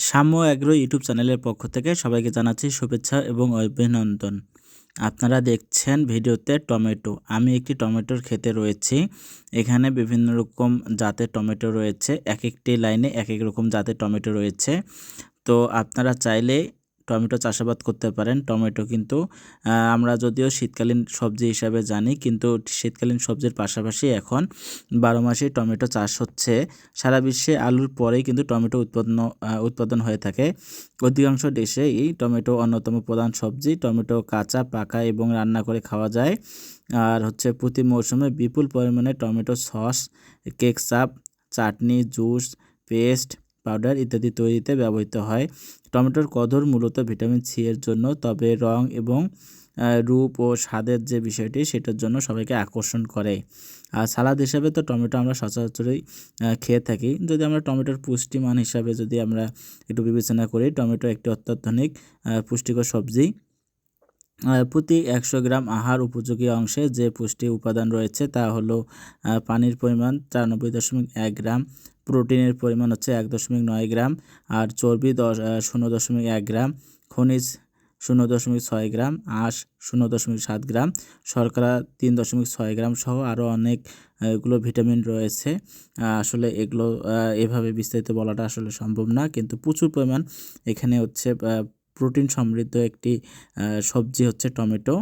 সাম্য agro YouTube চ্যানেলের পক্ষ থেকে সবাইকে জানাচ্ছি শুভেচ্ছা এবং অভিনন্দন। আপনারা দেখছেন ভিডিওতে টমেটো। আমি একটি টমেটোর ক্ষেতে রয়েছি। এখানে বিভিন্ন রকম জাতের টমেটো রয়েছে। একেকটি লাইনে একেক রকম জাতের টমেটো রয়েছে। তো আপনারা চাইলে টমেটো চাষাবাদ করতে পারেন। টমেটো কিন্তু আমরা যদিও শীতকালীন সবজি হিসাবে জানি, কিন্তু শীতকালীন সবজির পাশাপাশি এখন 12 মাসেই টমেটো চাষ হচ্ছে। সারা বিশ্বে আলুর পরেই কিন্তু টমেটো উৎপাদন হয়ে থাকে। অধিকাংশ দেশেই এই টমেটো অন্যতম প্রধান সবজি। টমেটো কাঁচা, পাকা এবং রান্না করে খাওয়া যায়। আর হচ্ছে প্রতি মৌসুমে বিপুল পরিমাণে টমেটো সস, কেচাপ, চাটনি, জুস, পেস্ট, পাউডার ইত্যাদি তৈরিতে ব্যবহৃত হয়। টমেটোর কদর মূলত ভিটামিন সি এর জন্য, তবে রং এবং রূপ ও স্বাদের যে বিষয়টি সেটার জন্য সবাইকে আকর্ষণ করে। আর সালাদ হিসাবে তো টমেটো আমরা সচরাচরই খেয়ে থাকি। যদি আমরা টমেটোর পুষ্টিমান হিসাবে যদি আমরা একটু বিবেচনা করি, টমেটো একটি অত্যাধুনিক পুষ্টিকর সবজি। প্রতি 100 গ্রাম আহার উপযোগী অংশে যে পুষ্টি উপাদান রয়েছে তা হলো পানির পরিমাণ 93.1 গ্রাম, প্রোটিনের পরিমাণ হচ্ছে 1.9 গ্রাম, আর চর্বি 0.1 গ্রাম, খনিজ 0.6 গ্রাম, আঁশ 0.7 গ্রাম, শর্করা 3.6 গ্রাম সহ আরও অনেক এগুলো ভিটামিন রয়েছে। আসলে এগুলো এভাবে বিস্তারিত বলাটা আসলে সম্ভব না, কিন্তু প্রচুর পরিমাণ এখানে হচ্ছে প্রোটিন সমৃদ্ধ একটি সবজি হচ্ছে টমেটো।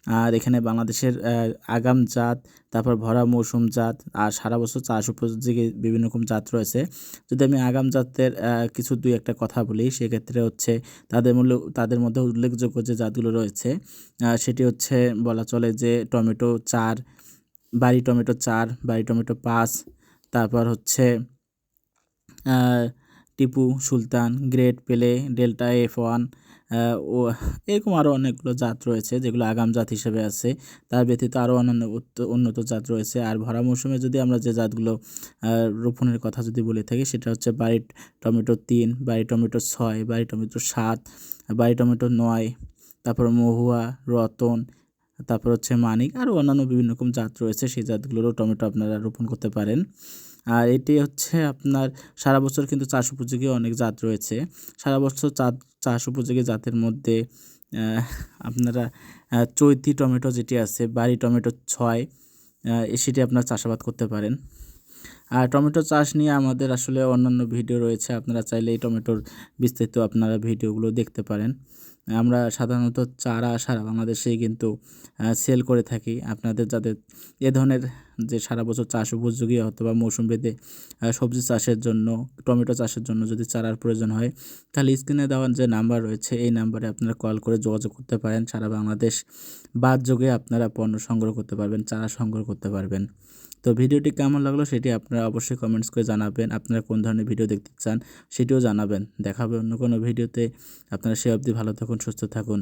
আর এখানে বাংলাদেশের আগাম জাত, তারপর ভরা মৌসুম জাত, আর সারা বছর চাষ উপযোগী বিভিন্ন রকম জাত রয়েছে। যদি আমি আগাম জাতের কিছু দুই একটা কথা বলি, সেক্ষেত্রে হচ্ছে তাদের মধ্যে উল্লেখযোগ্য যে জাতগুলো রয়েছে সেটি হচ্ছে বলা চলে যে টমেটো 4, বাড়ি টমেটো 4, বাড়ি টমেটো 5, তারপর হচ্ছে টিপু সুলতান, গ্রেট পেলে, ডেল্টা F1 ও এরকম আরও অনেকগুলো জাত রয়েছে যেগুলো আগাম জাত হিসেবে আছে। তার ব্যতীত আরও অন্যান্য উন্নত জাত রয়েছে। আর ভরা মৌসুমে যদি আমরা যে জাতগুলো রোপণের কথা যদি বলে থাকি, সেটা হচ্ছে বাড়ি টমেটো 3, বাড়ি টমেটো 6, বাড়ি টমেটো 7, বাড়ি টমেটো 9, তারপর মহুয়া, রতন, তারপর হচ্ছে মানিক, আরও অন্যান্য বিভিন্ন রকম জাত রয়েছে। সেই জাতগুলোরও টমেটো আপনারা রোপণ করতে পারেন। আর এটি হচ্ছে আপনার সারা বছর কিন্তু চাষ উপযোগী অনেক জাত রয়েছে। সারা বছর চাষ উপযোগী জাতের মধ্যে আপনারা চৈতি টমেটো যেটি আছে, বাড়ি টমেটো 6, সেটি আপনারা চাষাবাদ করতে পারেন। আর টমেটো চাষ নিয়ে আমাদের আসলে অন্যান্য ভিডিও রয়েছে, আপনারা চাইলে এই টমেটোর বিস্তারিত আপনারা ভিডিওগুলো দেখতে পারেন। আমরা সাধারণত চারা সারা বাংলাদেশেই কিন্তু সেল করে থাকি। আপনাদের যাদের এ ধরনের যে সারা বছর চাষ উপযোগী অথবা মৌসুম ভেদে সবজি চাষের জন্য, টমেটো চাষের জন্য যদি চারার প্রয়োজন হয়, তাহলে স্ক্রিনে দেওয়ার যে নাম্বার রয়েছে এই নাম্বারে আপনারা কল করে যোগাযোগ করতে পারেন। সারা বাংলাদেশ বাদযোগে আপনারা পণ্য সংগ্রহ করতে পারবেন, চারা সংগ্রহ করতে পারবেন। তো ভিডিওটি কেমন লাগলো সেটি আপনারা অবশ্যই কমেন্টস করে জানাবেন। আপনারা কোন ধরনের ভিডিও দেখতে চান সেটিও জানাবেন। দেখা হবে অন্য কোনো ভিডিওতে। আপনারা সে অবধি ভালো থাকুন, সুস্থ থাকুন।